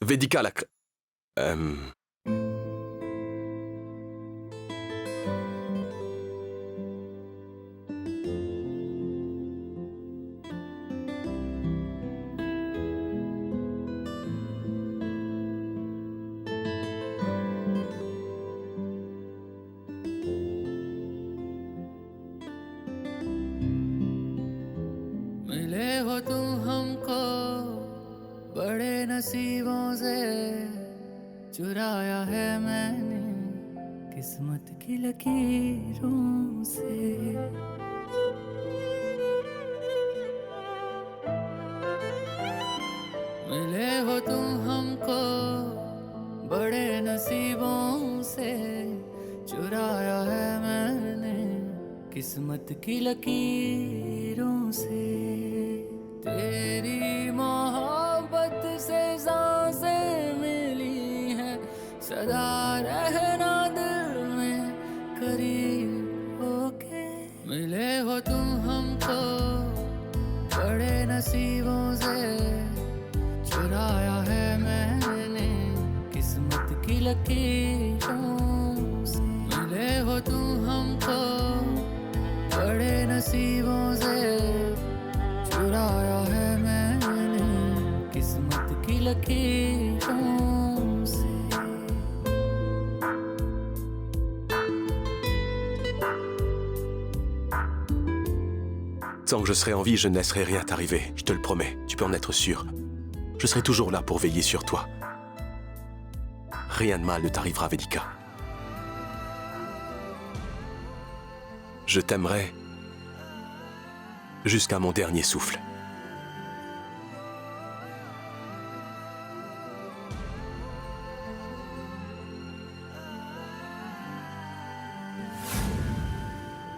Vedika la... मिले हो तुम हमको बड़े नसीबों से चुराया है मैंने किस्मत की लकीरों से मिले हो तुम हमको बड़े नसीबों से चुराया है मैंने किस्मत की लकीरों से तेरी मोहब्बत से सांसें मिली हैं सदा रहना दिल में करीब होके मिले हो तुम हमको बड़े नसीबों से चुराया है मैंने किस्मत की लकीरों से मिले हो तुम हमको बड़े नसीबों से चुराया है मैंने किस्मत की लकीरों से Tant que je serai en vie, je ne laisserai rien t'arriver. Je te le promets, tu peux en être sûr. Je serai toujours là pour veiller sur toi. Rien de mal ne t'arrivera, Vedika. Je t'aimerai jusqu'à mon dernier souffle.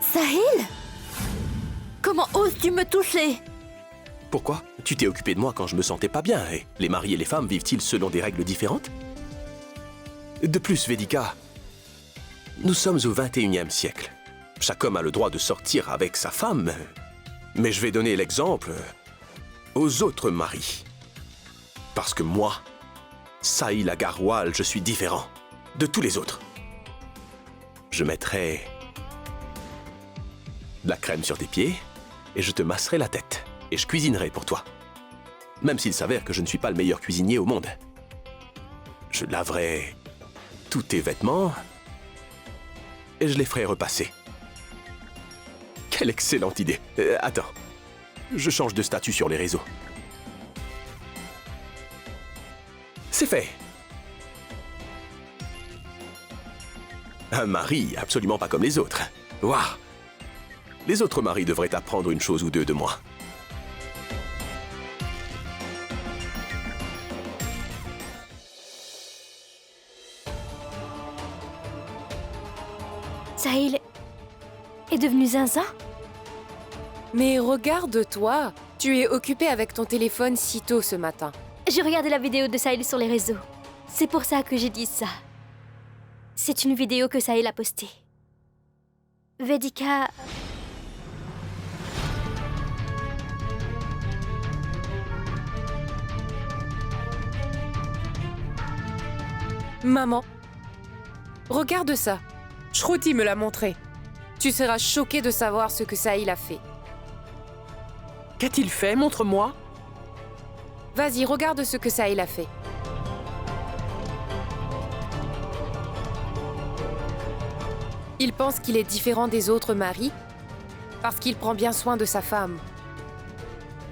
Sahil? Comment oses-tu me toucher? Pourquoi? Tu t'es occupé de moi quand je me sentais pas bien, et les maris et les femmes vivent-ils selon des règles différentes? De plus, Vedika, nous sommes au 21e siècle. Chaque homme a le droit de sortir avec sa femme, mais je vais donner l'exemple aux autres maris. Parce que moi, Sahil Agarwal, je suis différent de tous les autres. Je mettrai de la crème sur tes pieds et je te masserai la tête. Et je cuisinerai pour toi. Même s'il s'avère que je ne suis pas le meilleur cuisinier au monde. Je laverai tous tes vêtements et je les ferai repasser. Quelle excellente idée. Attends, je change de statut sur les réseaux. C'est fait. Un mari absolument pas comme les autres. Waouh! Les autres maris devraient apprendre une chose ou deux de moi. Sahil est devenu zinzin? Mais regarde-toi, tu es occupé avec ton téléphone si tôt ce matin. J'ai regardé la vidéo de Sahil sur les réseaux. C'est pour ça que j'ai dit ça. C'est une vidéo que Sahil a postée. Vedika... Maman, regarde ça. Shruti me l'a montré. Tu seras choquée de savoir ce que Sahil a fait. Qu'a-t-il fait? Montre-moi. Vas-y, regarde ce que Sahil a fait. Il pense qu'il est différent des autres maris parce qu'il prend bien soin de sa femme.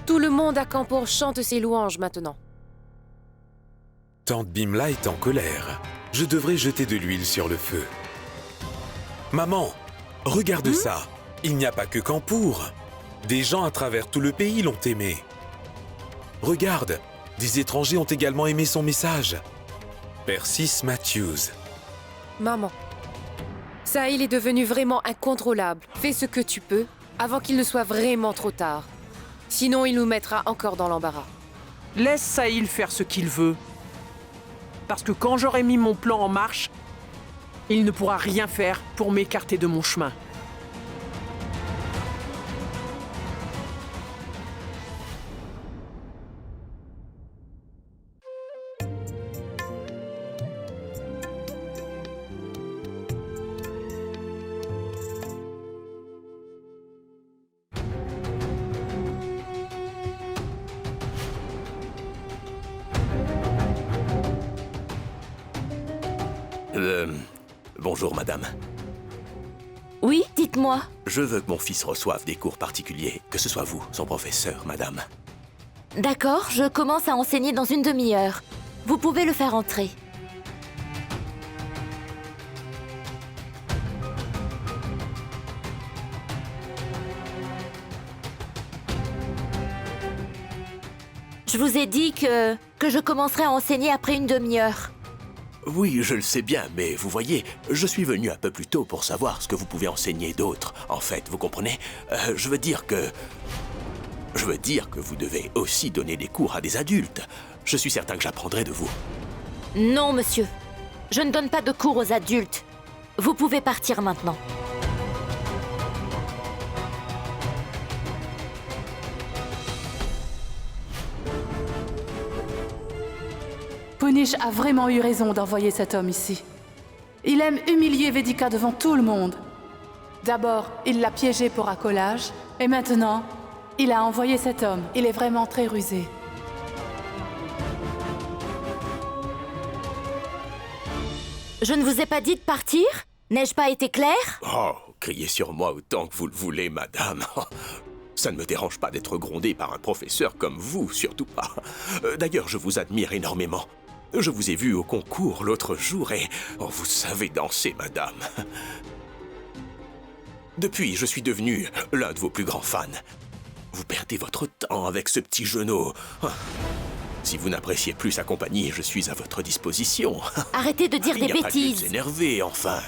Tout le monde à Kanpur chante ses louanges maintenant. Tante Bimla est en colère. Je devrais jeter de l'huile sur le feu. Maman, regarde ça. Il n'y a pas que Kanpur. Des gens à travers tout le pays l'ont aimé. Regarde, des étrangers ont également aimé son message. Persis Matthews. Maman, Sahil est devenu vraiment incontrôlable. Fais ce que tu peux avant qu'il ne soit vraiment trop tard. Sinon, il nous mettra encore dans l'embarras. Laisse Sahil faire ce qu'il veut. Parce que quand j'aurai mis mon plan en marche, il ne pourra rien faire pour m'écarter de mon chemin. Bonjour, madame. Oui, dites-moi. Je veux que mon fils reçoive des cours particuliers, que ce soit vous, son professeur, madame. D'accord, je commence à enseigner dans une demi-heure. Vous pouvez le faire entrer. Je vous ai dit que je commencerai à enseigner après une demi-heure. Oui, je le sais bien, mais vous voyez, je suis venu un peu plus tôt pour savoir ce que vous pouvez enseigner d'autres. En fait, vous comprenez? Je veux dire que vous devez aussi donner des cours à des adultes. Je suis certain que j'apprendrai de vous. Non, monsieur. Je ne donne pas de cours aux adultes. Vous pouvez partir maintenant. Punish a vraiment eu raison d'envoyer cet homme ici. Il aime humilier Vedika devant tout le monde. D'abord, il l'a piégé pour accolage, et maintenant, il a envoyé cet homme. Il est vraiment très rusé. Je ne vous ai pas dit de partir? N'ai-je pas été claire? Oh, criez sur moi autant que vous le voulez, madame. Ça ne me dérange pas d'être grondé par un professeur comme vous, surtout pas. D'ailleurs, je vous admire énormément. Je vous ai vu au concours l'autre jour et... Oh, vous savez danser, madame. Depuis, je suis devenu l'un de vos plus grands fans. Vous perdez votre temps avec ce petit genou. Si vous n'appréciez plus sa compagnie, je suis à votre disposition. Arrêtez de dire des Il n'y a pas lieu de bêtises. s'énerver, enfin.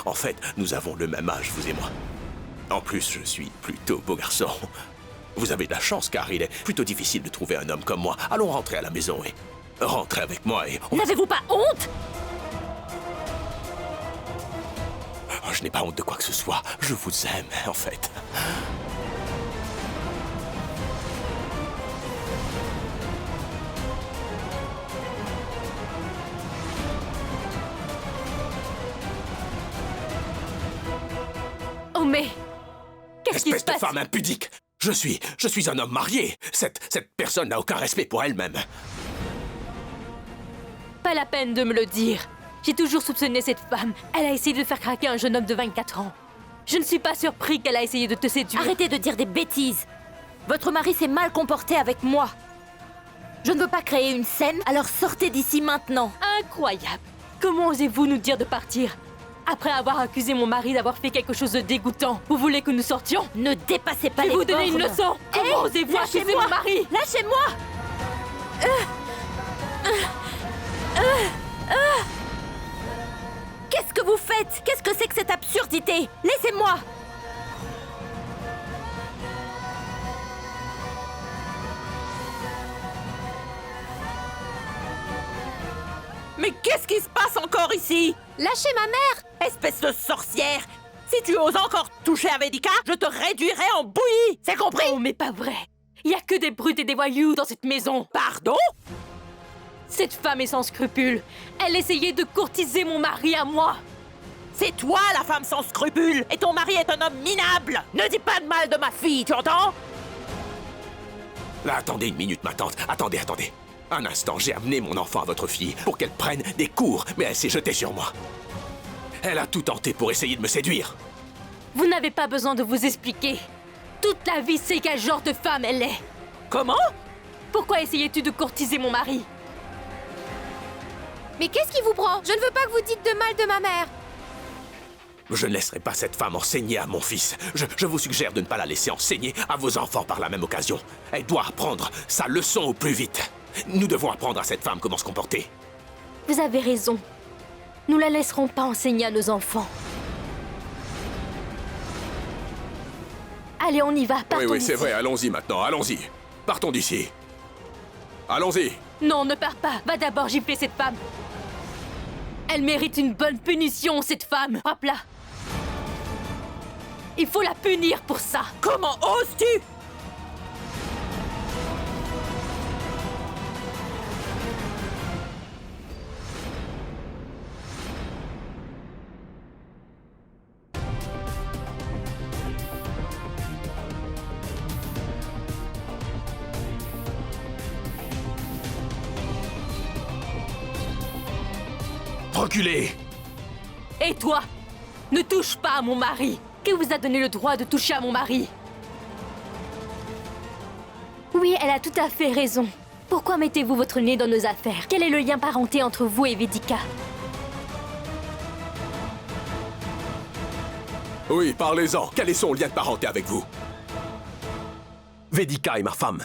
En fait, nous avons le même âge, vous et moi. En plus, je suis plutôt beau garçon. Vous avez de la chance, car il est plutôt difficile de trouver un homme comme moi. Allons rentrer à la maison et... Rentrez avec moi et... N'avez-vous pas honte? Oh, je n'ai pas honte de quoi que ce soit. Je vous aime, en fait. Oh mais... Qu'est-ce qui se Espèce de passe? femme impudique! Je suis un homme marié. Cette personne n'a aucun respect pour elle-même. Pas la peine de me le dire. J'ai toujours soupçonné cette femme. Elle a essayé de faire craquer un jeune homme de 24 ans. Je ne suis pas surpris qu'elle a essayé de te séduire. Arrêtez de dire des bêtises. Votre mari s'est mal comporté avec moi. Je ne veux pas créer une scène, alors sortez d'ici maintenant. Incroyable. Comment osez-vous nous dire de partir? Après avoir accusé mon mari d'avoir fait quelque chose de dégoûtant, vous voulez que nous sortions? Ne dépassez pas les bornes. Je vais vous donner une leçon. Comment osez-vous accuser mon mari? Lâchez-moi. Qu'est-ce que vous faites? Qu'est-ce que c'est que cette absurdité? Laissez-moi! Mais qu'est-ce qui se passe encore ici? Lâchez ma mère! Espèce de sorcière! Si tu oses encore toucher à Vedika, je te réduirai en bouillie! C'est compris? Oh, mais pas vrai! Il y a que des brutes et des voyous dans cette maison! Pardon? Cette femme est sans scrupules! Elle essayait de courtiser mon mari à moi! C'est toi la femme sans scrupules! Et ton mari est un homme minable! Ne dis pas de mal de ma fille, tu entends? Là, attendez une minute, ma tante. Attendez. Un instant, j'ai amené mon enfant à votre fille pour qu'elle prenne des cours, mais elle s'est jetée sur moi. Elle a tout tenté pour essayer de me séduire. Vous n'avez pas besoin de vous expliquer. Toute la vie sait quel genre de femme elle est. Comment? Pourquoi essayais-tu de courtiser mon mari? Mais qu'est-ce qui vous prend? Je ne veux pas que vous dites de mal de ma mère. Je ne laisserai pas cette femme enseigner à mon fils. Je vous suggère de ne pas la laisser enseigner à vos enfants par la même occasion. Elle doit apprendre sa leçon au plus vite. Nous devons apprendre à cette femme comment se comporter. Vous avez raison. Nous la laisserons pas enseigner à nos enfants. Allez, on y va, partons Oui, d'ici. c'est vrai, allons-y maintenant, allons-y. Partons d'ici. Allons-y. Non, ne pars pas. Va d'abord gifler cette femme. Elle mérite une bonne punition, cette femme. Frappe-la. Il faut la punir pour ça. Comment oses-tu? reculer! Et toi? Ne touche pas à mon mari! Qui vous a donné le droit de toucher à mon mari? Oui, elle a tout à fait raison. Pourquoi mettez-vous votre nez dans nos affaires? Quel est le lien parenté entre vous et Vedika? Oui, parlez-en. Quel est son lien de parenté avec vous? Vedika est ma femme.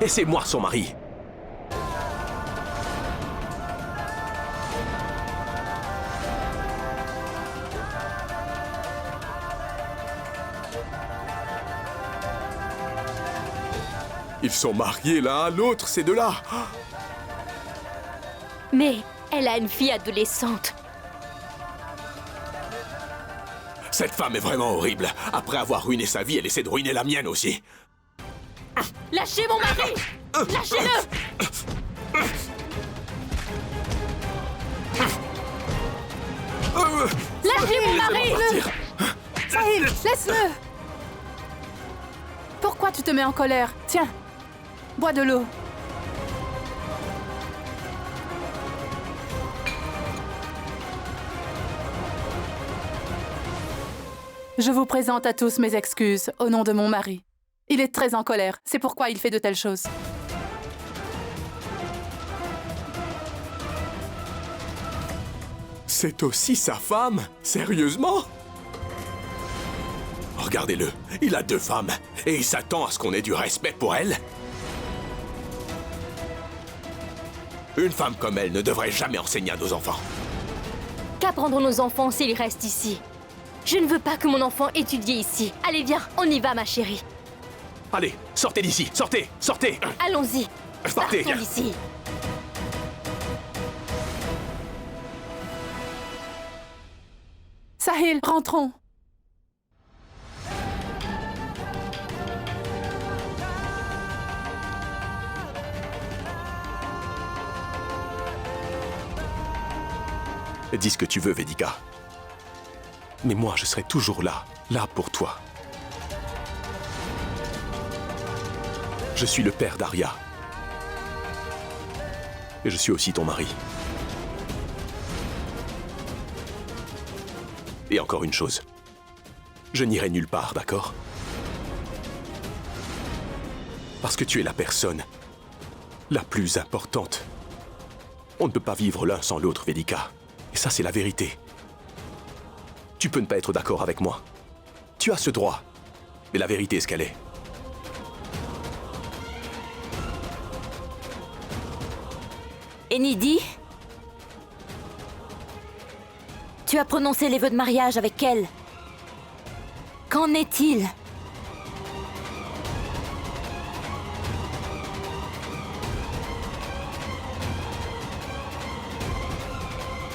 Et c'est moi son mari. Ils sont mariés l'un à l'autre, ces deux-là. Mais elle a une fille adolescente. Cette femme est vraiment horrible. Après avoir ruiné sa vie, elle essaie de ruiner la mienne aussi. Lâchez mon mari! Lâchez-le! Lâchez mon mari! Sahil, laisse-le! Pourquoi tu te mets en colère? Tiens, bois de l'eau. Je vous présente à tous mes excuses au nom de mon mari. Il est très en colère, c'est pourquoi il fait de telles choses. C'est aussi sa femme? Sérieusement? Regardez-le, il a deux femmes, et il s'attend à ce qu'on ait du respect pour elle? Une femme comme elle ne devrait jamais enseigner à nos enfants. Qu'apprendront nos enfants s'ils restent ici? Je ne veux pas que mon enfant étudie ici. Allez, viens, on y va, ma chérie. Allez, sortez d'ici, sortez, sortez! Allons-y. Partez! Partons d'ici. Sahil, rentrons. Dis ce que tu veux, Vedika. Mais moi, je serai toujours là, là pour toi. Je suis le père d'Arya. Et je suis aussi ton mari. Et encore une chose. Je n'irai nulle part, d'accord? Parce que tu es la personne la plus importante. On ne peut pas vivre l'un sans l'autre, Vedika. Et ça, c'est la vérité. Tu peux ne pas être d'accord avec moi. Tu as ce droit. Mais la vérité est ce qu'elle est. Enidi? Tu as prononcé les vœux de mariage avec elle. Qu'en est-il?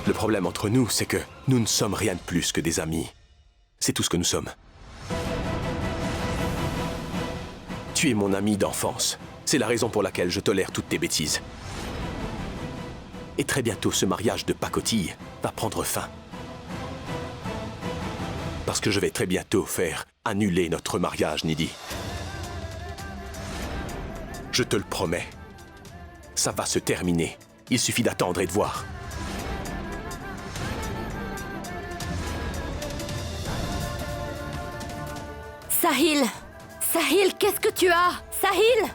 Le problème entre nous, c'est que nous ne sommes rien de plus que des amis. C'est tout ce que nous sommes. Tu es mon ami d'enfance. C'est la raison pour laquelle je tolère toutes tes bêtises. Et très bientôt, ce mariage de pacotille va prendre fin. Parce que je vais très bientôt faire annuler notre mariage, Nidhi. Je te le promets. Ça va se terminer. Il suffit d'attendre et de voir. Sahil! Sahil, qu'est-ce que tu as? Sahil!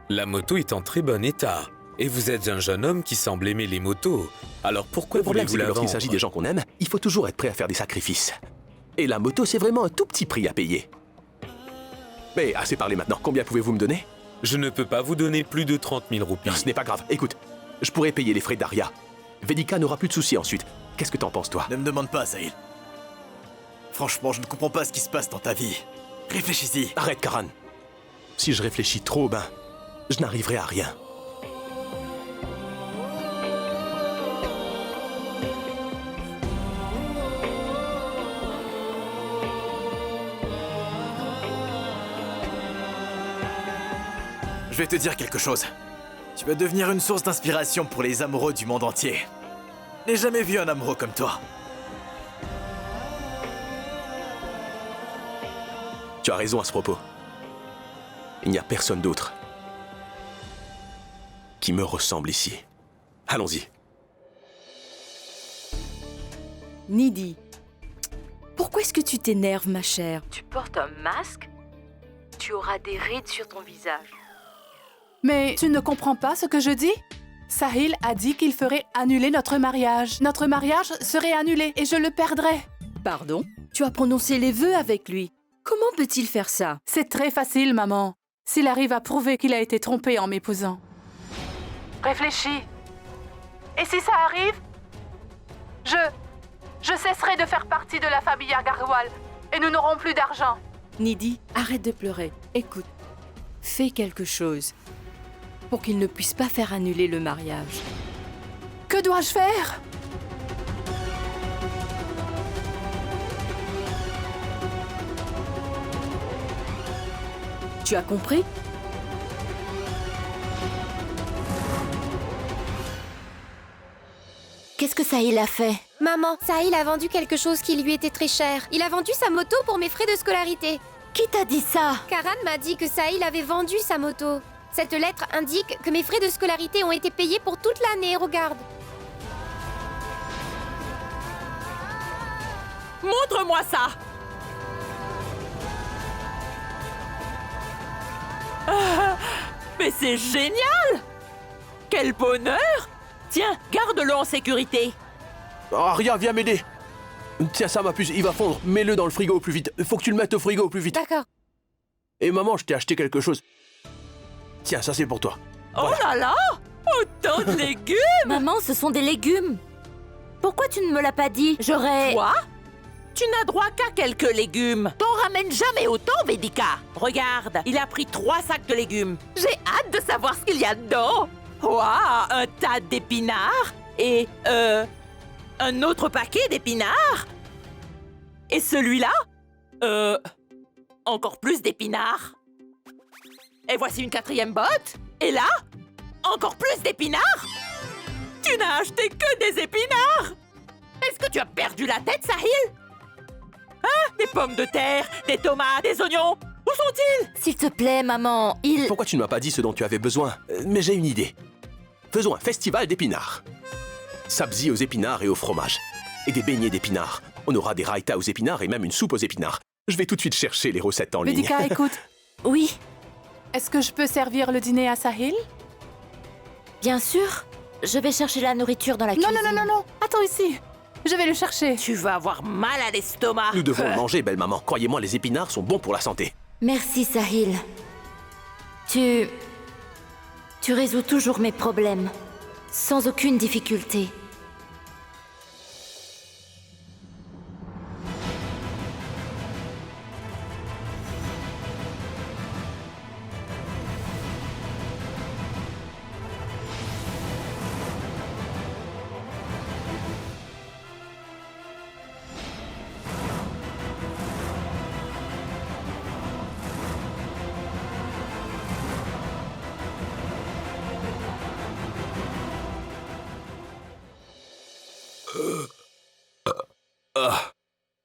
La moto est en très bon état. Et vous êtes un jeune homme qui semble aimer les motos. Alors pourquoi Le problème, voulez-vous c'est que la lorsqu'il vendre? s'agit des gens qu'on aime, il faut toujours être prêt à faire des sacrifices. Et la moto, c'est vraiment un tout petit prix à payer. Mais assez parlé maintenant. Combien pouvez-vous me donner? Je ne peux pas vous donner plus de 30 000 roupies. Non, ce n'est pas grave. Écoute, je pourrais payer les frais d'Arya. Vedika n'aura plus de soucis ensuite. Qu'est-ce que t'en penses, toi? Ne me demande pas, Sahil. Franchement, je ne comprends pas ce qui se passe dans ta vie. Réfléchis-y. Arrête, Karan. Si je réfléchis trop, je n'arriverai à rien. Je vais te dire quelque chose. Tu vas devenir une source d'inspiration pour les amoureux du monde entier. Je n'ai jamais vu un amoureux comme toi. Tu as raison à ce propos. Il n'y a personne d'autre qui me ressemble ici. Allons-y. Nidhi, pourquoi est-ce que tu t'énerves, ma chère? Tu portes un masque? Tu auras des rides sur ton visage. Mais tu ne comprends pas ce que je dis? Sahil a dit qu'il ferait annuler notre mariage. Notre mariage serait annulé et je le perdrais. Pardon? Tu as prononcé les vœux avec lui. Comment peut-il faire ça? C'est très facile, maman. S'il arrive à prouver qu'il a été trompé en m'épousant. Réfléchis. Et si ça arrive? Je cesserai de faire partie de la famille Agarwal et nous n'aurons plus d'argent. Nidhi, arrête de pleurer. Écoute, fais quelque chose pour qu'il ne puisse pas faire annuler le mariage. Que dois-je faire? Tu as compris? Qu'est-ce que Sahil a fait? Maman, Sahil a vendu quelque chose qui lui était très cher. Il a vendu sa moto pour mes frais de scolarité. Qui t'a dit ça? Karan m'a dit que Sahil avait vendu sa moto. Cette lettre indique que mes frais de scolarité ont été payés pour toute l'année, regarde. Montre-moi ça! Ah, mais c'est génial! Quel bonheur! Tiens, garde-le en sécurité. Ah, rien, viens m'aider. Tiens, ça, ma puce, il va fondre. Mets-le dans le frigo au plus vite. Faut que tu le mettes au frigo au plus vite. D'accord. Et maman, je t'ai acheté quelque chose. Tiens, ça c'est pour toi. Oh là là! Autant de légumes! Maman, ce sont des légumes. Pourquoi tu ne me l'as pas dit? J'aurais... Quoi? Tu n'as droit qu'à quelques légumes. T'en ramènes jamais autant, Vedika. Regarde, il a pris 3 sacs de légumes. J'ai hâte de savoir ce qu'il y a dedans. Waouh, un tas d'épinards et, un autre paquet d'épinards. Et celui-là? Encore plus d'épinards. Et voici une 4e botte. Et là, encore plus d'épinards. Tu n'as acheté que des épinards. Est-ce que tu as perdu la tête, Sahil? Hein? Des pommes de terre, des tomates, des oignons. Où sont-ils? S'il te plaît, maman, Pourquoi tu ne m'as pas dit ce dont tu avais besoin? Mais j'ai une idée. Faisons un festival d'épinards. Sabzi aux épinards et au fromage. Et des beignets d'épinards. On aura des raïtas aux épinards et même une soupe aux épinards. Je vais tout de suite chercher les recettes en ligne. Vedika, écoute. Oui, Est-ce que je peux servir le dîner à Sahil? bien sûr. Je vais chercher la nourriture dans la Non, cuisine. non. Attends ici. Je vais le chercher. Tu vas avoir mal à l'estomac. Nous devons le manger, belle maman. Croyez-moi, les épinards sont bons pour la santé. Merci, Sahil. Tu résous toujours mes problèmes, sans aucune difficulté.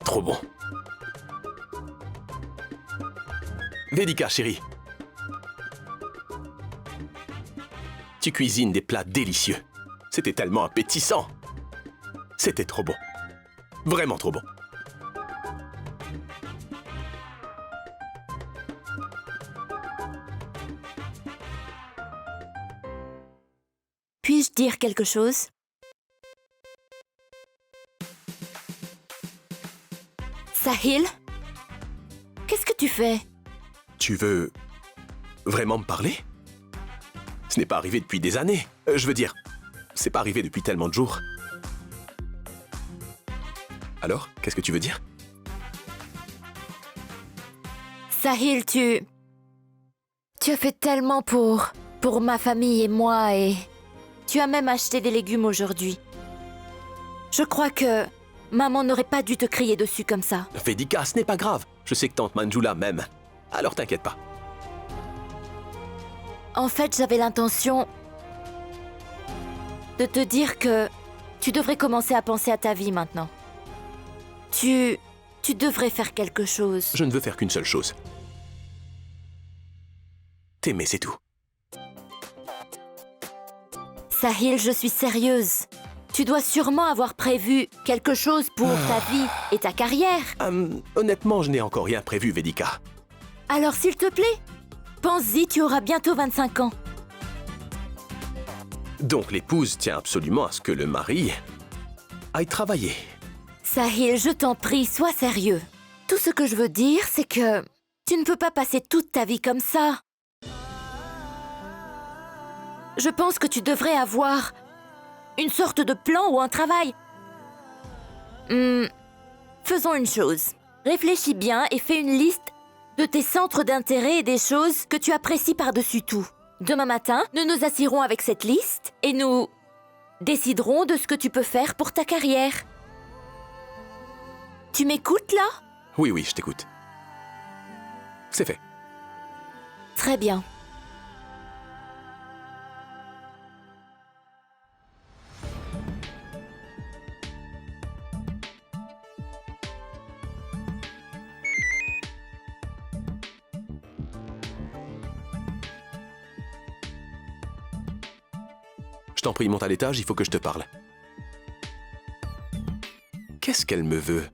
Trop bon. Vedika, chérie. Tu cuisines des plats délicieux. C'était tellement appétissant. C'était trop bon. Vraiment trop bon. Puis-je dire quelque chose? Sahil? Qu'est-ce que tu fais? Tu veux vraiment me parler? Ce n'est pas arrivé depuis des années. Je veux dire, c'est pas arrivé depuis tellement de jours. Alors, qu'est-ce que tu veux dire? Sahil, Tu as fait tellement pour ma famille et moi et tu as même acheté des légumes aujourd'hui. Je crois que maman n'aurait pas dû te crier dessus comme ça. Vedika, ce n'est pas grave. Je sais que tante Manjula m'aime. Alors t'inquiète pas. En fait, j'avais l'intention de te dire que tu devrais commencer à penser à ta vie maintenant. Tu devrais faire quelque chose. Je ne veux faire qu'une seule chose. T'aimer, c'est tout. Sahil, je suis sérieuse. Tu dois sûrement avoir prévu quelque chose pour ta vie et ta carrière. Honnêtement, je n'ai encore rien prévu, Vedika. Alors s'il te plaît, pense-y, tu auras bientôt 25 ans. Donc l'épouse tient absolument à ce que le mari aille travailler. Sahil, je t'en prie, sois sérieux. Tout ce que je veux dire, c'est que tu ne peux pas passer toute ta vie comme ça. Je pense que tu devrais avoir une sorte de plan ou un travail. Faisons une chose. Réfléchis bien et fais une liste de tes centres d'intérêt et des choses que tu apprécies par-dessus tout. Demain matin, nous nous assiérons avec cette liste et nous déciderons de ce que tu peux faire pour ta carrière. Tu m'écoutes là? Oui, je t'écoute. C'est fait. Très bien. Je t'en prie, monte à l'étage, il faut que je te parle. Qu'est-ce qu'elle me veut?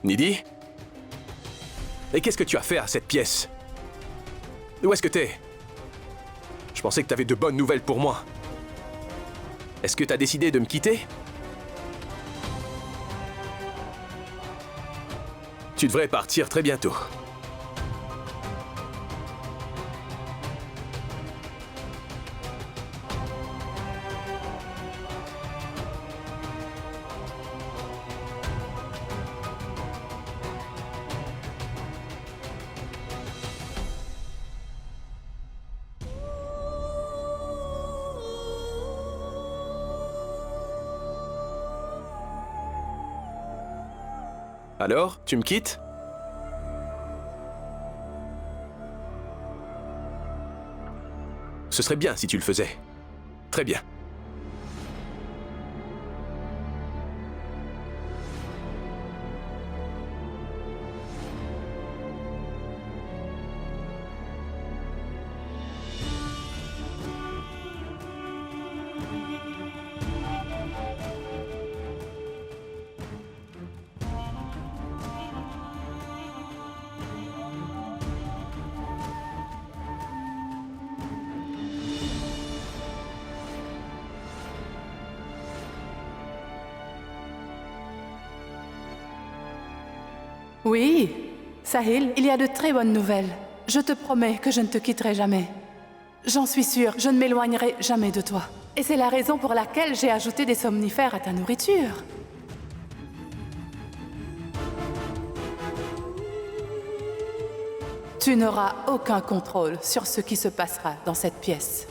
Nidhi? Et qu'est-ce que tu as fait à cette pièce? Où est-ce que t'es? Je pensais que t'avais de bonnes nouvelles pour moi. Est-ce que t'as décidé de me quitter? Tu devrais partir très bientôt. Alors, tu me quittes? Ce serait bien si tu le faisais. Très bien. Oui, Sahil, il y a de très bonnes nouvelles. Je te promets que je ne te quitterai jamais. J'en suis sûre, je ne m'éloignerai jamais de toi. Et c'est la raison pour laquelle j'ai ajouté des somnifères à ta nourriture. Tu n'auras aucun contrôle sur ce qui se passera dans cette pièce.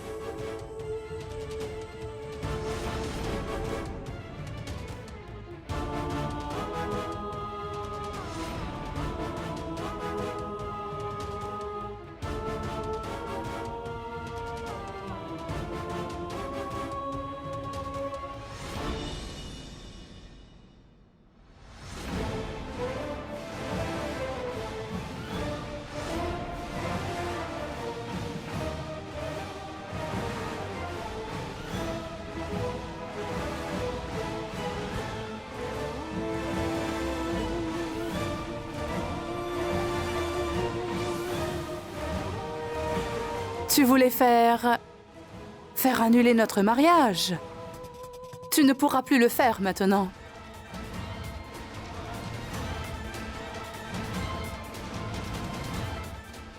Tu voulais faire annuler notre mariage. Tu ne pourras plus le faire maintenant.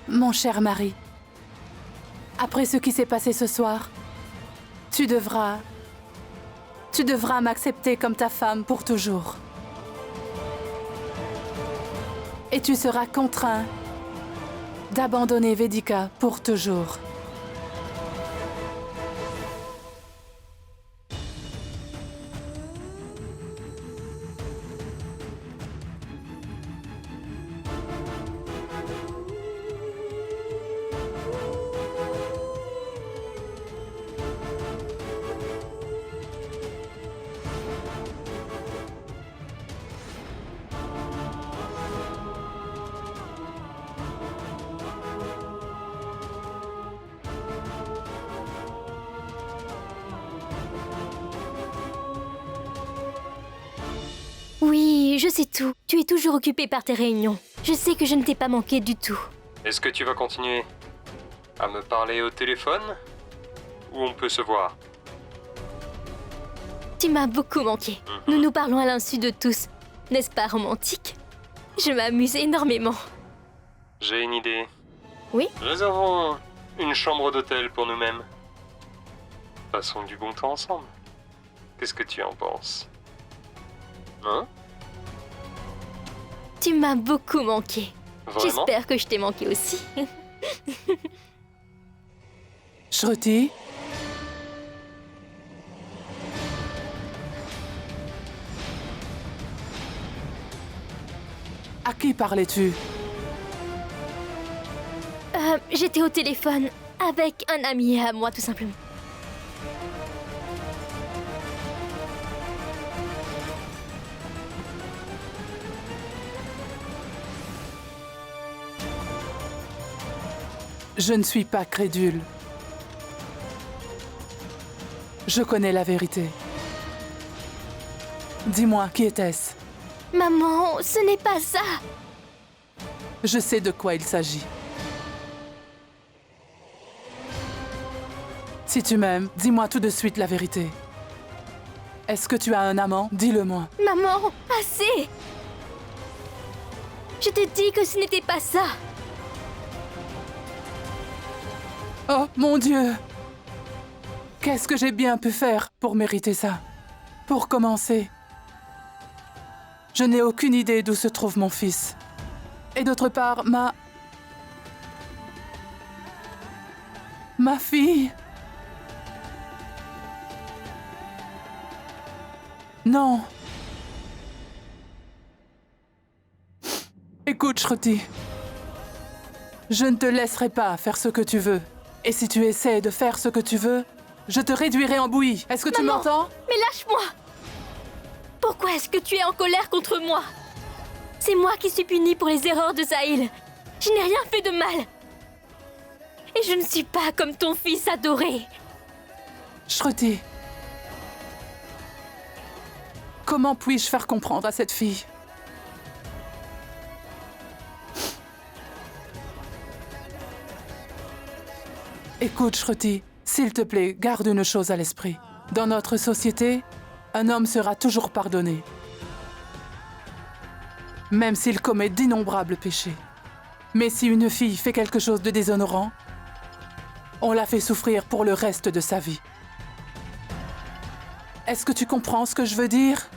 Mon cher mari, après ce qui s'est passé ce soir, tu devras m'accepter comme ta femme pour toujours. Et tu seras contraint d'abandonner Vedika pour toujours. Oui, je sais tout. Tu es toujours occupée par tes réunions. Je sais que je ne t'ai pas manqué du tout. Est-ce que tu vas continuer à me parler au téléphone? Ou on peut se voir? Tu m'as beaucoup manqué. Nous nous parlons à l'insu de tous. N'est-ce pas romantique? Je m'amuse énormément. J'ai une idée. Oui? Réservons une chambre d'hôtel pour nous-mêmes. Passons du bon temps ensemble. Qu'est-ce que tu en penses? Hein? Tu m'as beaucoup manqué. Vraiment? J'espère que je t'ai manqué aussi. Shruti? À qui parlais-tu? J'étais au téléphone avec un ami à moi, tout simplement. Je ne suis pas crédule. Je connais la vérité. Dis-moi, qui était-ce? Maman, ce n'est pas ça. Je sais de quoi il s'agit. Si tu m'aimes, dis-moi tout de suite la vérité. Est-ce que tu as un amant? Dis-le-moi. Maman, assez! Je t'ai dit que ce n'était pas ça. Oh, mon Dieu! Qu'est-ce que j'ai bien pu faire pour mériter ça? Pour commencer, je n'ai aucune idée d'où se trouve mon fils. Et d'autre part, ma fille... Non. Écoute, Shruti. Je ne te laisserai pas faire ce que tu veux. Et si tu essaies de faire ce que tu veux, je te réduirai en bouillie. Est-ce que tu m'entends? Mais lâche-moi! Pourquoi est-ce que tu es en colère contre moi? C'est moi qui suis punie pour les erreurs de Sahil. Je n'ai rien fait de mal. Et je ne suis pas comme ton fils adoré. Shruti. Comment puis-je faire comprendre à cette fille? Écoute, Shruti, s'il te plaît, garde une chose à l'esprit. Dans notre société, un homme sera toujours pardonné. Même s'il commet d'innombrables péchés. Mais si une fille fait quelque chose de déshonorant, on la fait souffrir pour le reste de sa vie. Est-ce que tu comprends ce que je veux dire?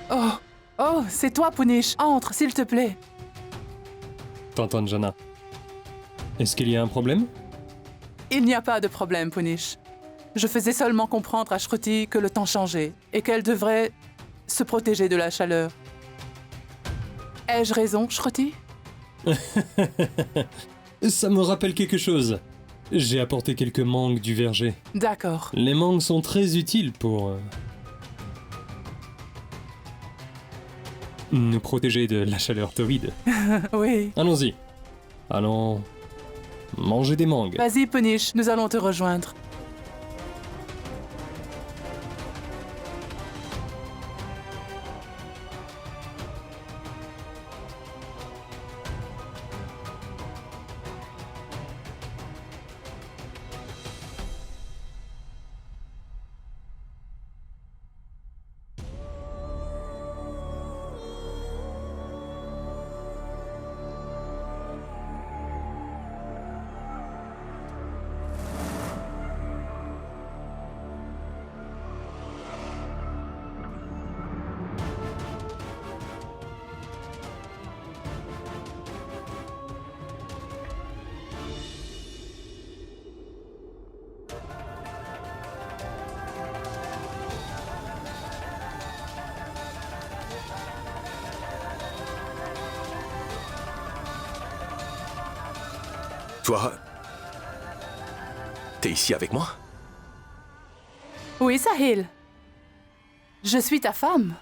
Oh, c'est toi, Punish. Entre, s'il te plaît. Tonton Jana. Est-ce qu'il y a un problème? Il n'y a pas de problème, Punish. Je faisais seulement comprendre à Shruti que le temps changeait et qu'elle devrait se protéger de la chaleur. Ai-je raison, Shruti? Ça me rappelle quelque chose. J'ai apporté quelques mangues du verger. D'accord. Les mangues sont très utiles pour... nous protéger de la chaleur torride. Oui. Allons-y. Allons... manger des mangues. Vas-y, Punish, nous allons te rejoindre. Toi... T'es ici avec moi? Oui, Sahil. Je suis ta femme.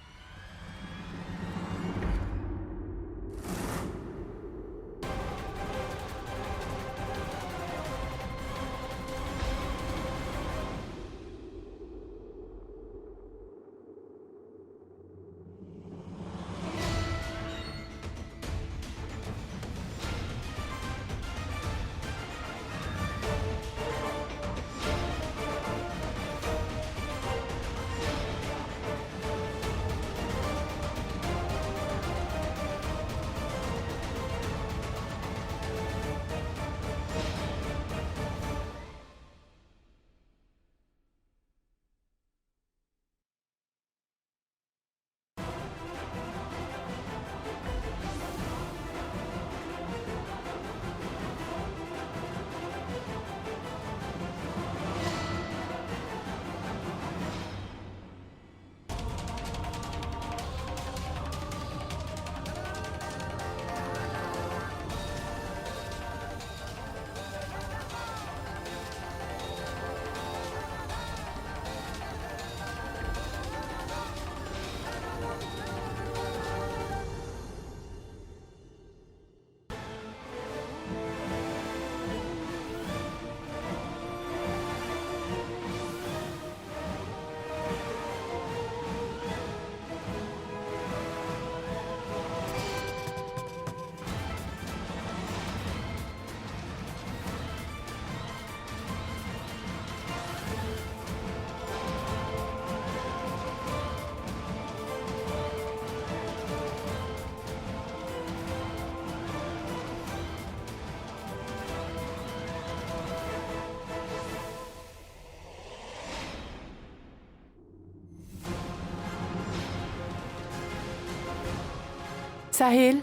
Sahil?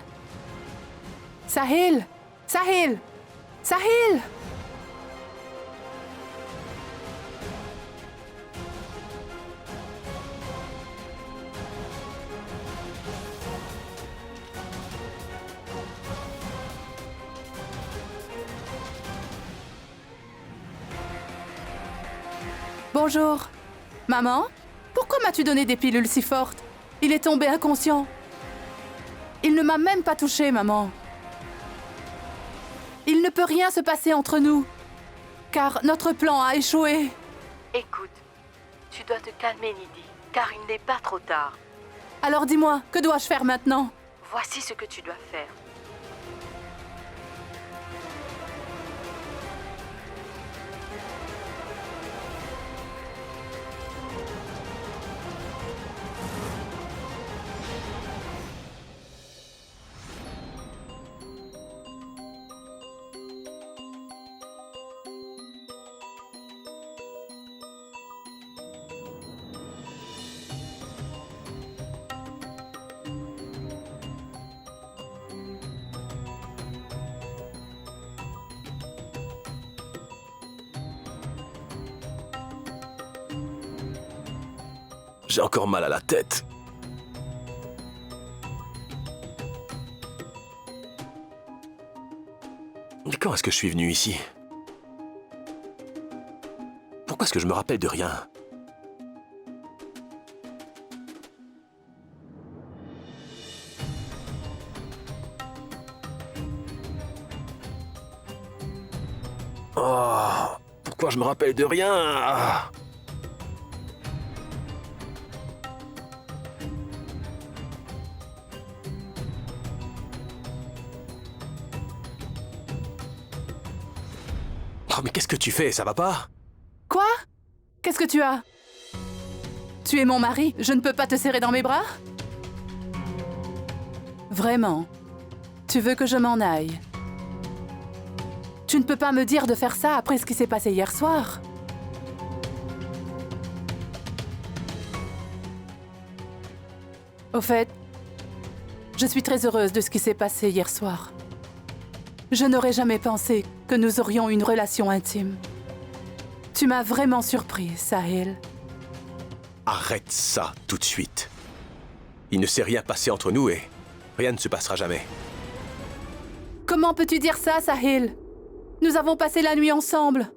Sahil? Sahil? Sahil? Bonjour. Maman? Pourquoi m'as-tu donné des pilules si fortes? Il est tombé inconscient. Il ne m'a même pas touché, maman. Il ne peut rien se passer entre nous, car notre plan a échoué. Écoute, tu dois te calmer, Nidhi, car il n'est pas trop tard. Alors dis-moi, que dois-je faire maintenant? Voici ce que tu dois faire. J'ai encore mal à la tête. Mais quand est-ce que je suis venu ici? Pourquoi est-ce que je me rappelle de rien? Oh, pourquoi je me rappelle de rien? Oh, mais qu'est-ce que tu fais? Ça va pas? Quoi? Qu'est-ce que tu as? Tu es mon mari, je ne peux pas te serrer dans mes bras? Vraiment? Tu veux que je m'en aille? Tu ne peux pas me dire de faire ça après ce qui s'est passé hier soir. Au fait, je suis très heureuse de ce qui s'est passé hier soir. Je n'aurais jamais pensé que nous aurions une relation intime. Tu m'as vraiment surpris, Sahil. Arrête ça tout de suite. Il ne s'est rien passé entre nous et rien ne se passera jamais. Comment peux-tu dire ça, Sahil? Nous avons passé la nuit ensemble.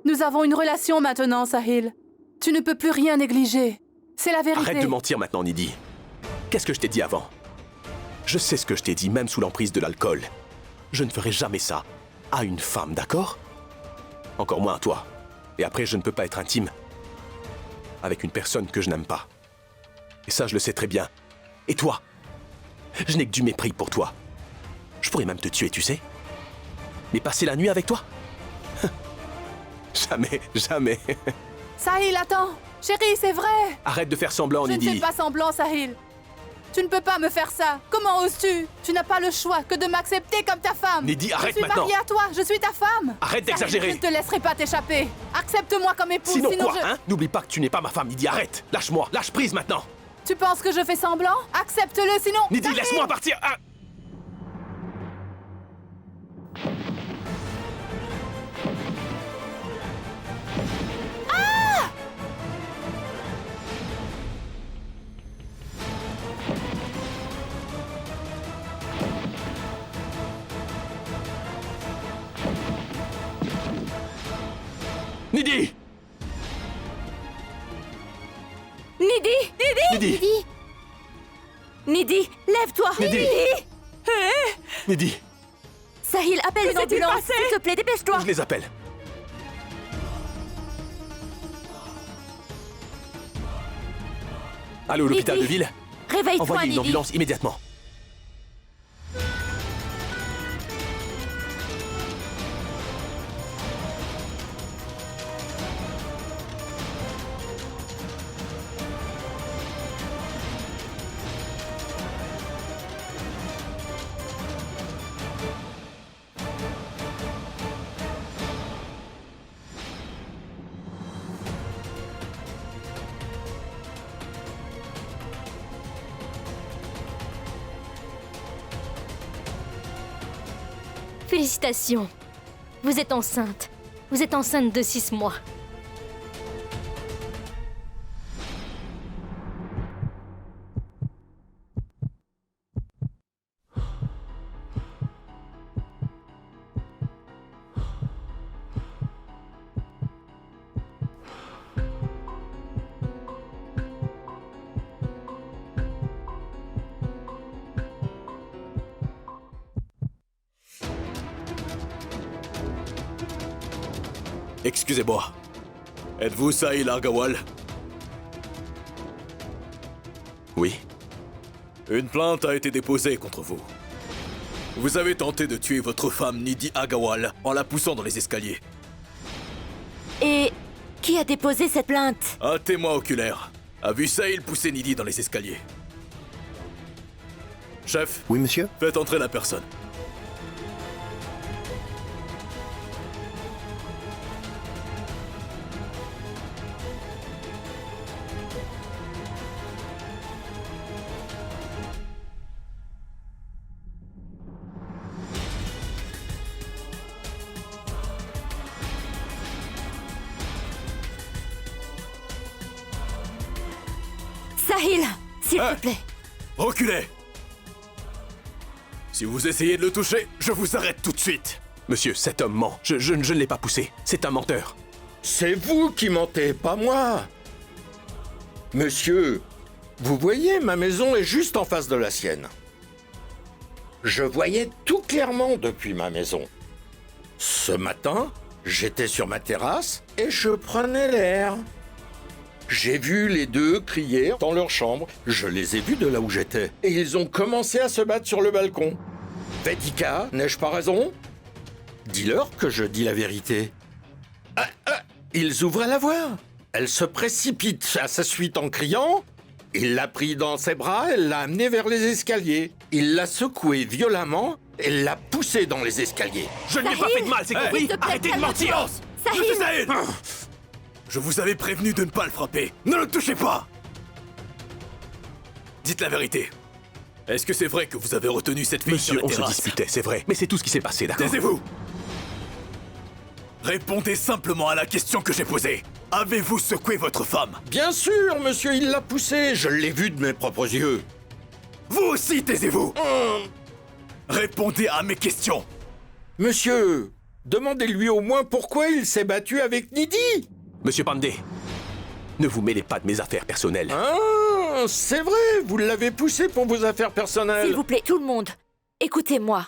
Nous avons une relation maintenant, Sahil. Tu ne peux plus rien négliger. C'est la vérité. Arrête de mentir maintenant, Nidhi. Qu'est-ce que je t'ai dit avant? Je sais ce que je t'ai dit, même sous l'emprise de l'alcool. Je ne ferai jamais ça à une femme, d'accord? Encore moins à toi. Et après, je ne peux pas être intime avec une personne que je n'aime pas. Et ça, je le sais très bien. Et toi? Je n'ai que du mépris pour toi. Je pourrais même te tuer, tu sais? Mais passer la nuit avec toi? Jamais, jamais. Sahil, attends. Chérie, c'est vrai. Arrête de faire semblant, Je ne Nidhi. fais pas semblant, Sahil. Tu ne peux pas me faire ça. Comment oses-tu? Tu n'as pas le choix que de m'accepter comme ta femme. Nidhi, arrête maintenant. Je suis mariée à toi, je suis ta femme. Arrête Sahil, d'exagérer. je ne te laisserai pas t'échapper. Accepte-moi comme épouse, Sinon quoi, je... hein? N'oublie pas que tu n'es pas ma femme, Nidhi, arrête. Lâche-moi, lâche prise maintenant. Tu penses que je fais semblant? Accepte-le, sinon... Nidhi, Sahil! laisse-moi partir. Ah. Nidhi! Nidhi! Nidhi! Nidhi! Nidhi, lève-toi! Nidhi! Nidhi! Sahil, appelle une ambulance! S'il te plaît, dépêche-toi! Je les appelle. Allô, l'hôpital de Nidhi, ville? réveille-toi, Envoyez une Nidhi. ambulance immédiatement. Félicitations. Vous êtes enceinte. Vous êtes enceinte de 6 mois. Excusez-moi. Êtes-vous Sahil Agarwal? Oui. Une plainte a été déposée contre vous. Vous avez tenté de tuer votre femme Nidhi Agarwal en la poussant dans les escaliers. Et qui a déposé cette plainte? Un témoin oculaire a vu Sahil pousser Nidhi dans les escaliers. Chef? Oui, monsieur? Faites entrer la personne. Sahil, s'il te plaît. Reculez! Si vous essayez de le toucher, je vous arrête tout de suite. Monsieur, cet homme ment. Je ne l'ai pas poussé. C'est un menteur. C'est vous qui mentez, pas moi. Monsieur, vous voyez, ma maison est juste en face de la sienne. Je voyais tout clairement depuis ma maison. Ce matin, j'étais sur ma terrasse et je prenais l'air. J'ai vu les deux crier dans leur chambre. Je les ai vus de là où j'étais. Et ils ont commencé à se battre sur le balcon. Vedika, n'ai-je pas raison? Dis-leur que je dis la vérité. Ils ouvrent la voie. Elle se précipite à sa suite en criant. Il l'a pris dans ses bras et l'a amené vers les escaliers. Il l'a secoué violemment et l'a poussé dans les escaliers. Je ne lui ai pas fait de mal, c'est compris? Arrêtez de mentir! Monsieur Sahil! Je vous avais prévenu de ne pas le frapper. Ne le touchez pas! Dites la vérité. Est-ce que c'est vrai que vous avez retenu cette fille sur Monsieur, la on se terrasse? disputait, c'est vrai. Mais c'est tout ce qui s'est passé, d'accord? Taisez-vous! Répondez simplement à la question que j'ai posée. Avez-vous secoué votre femme? Bien sûr, monsieur, il l'a poussé. Je l'ai vu de mes propres yeux. Vous aussi, taisez-vous! Répondez à mes questions. Monsieur, Demandez-lui au moins pourquoi il s'est battu avec Nidhi. Monsieur Pandey, ne vous mêlez pas de mes affaires personnelles. Ah, c'est vrai, vous l'avez poussé pour vos affaires personnelles. S'il vous plaît, tout le monde, écoutez-moi.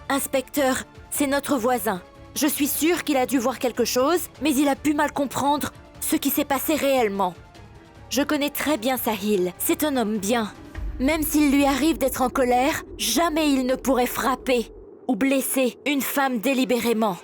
Inspecteur, c'est notre voisin. Je suis sûre qu'il a dû voir quelque chose, mais il a pu mal comprendre ce qui s'est passé réellement. Je connais très bien Sahil, c'est un homme bien. Même s'il lui arrive d'être en colère, jamais il ne pourrait frapper ou blesser une femme délibérément.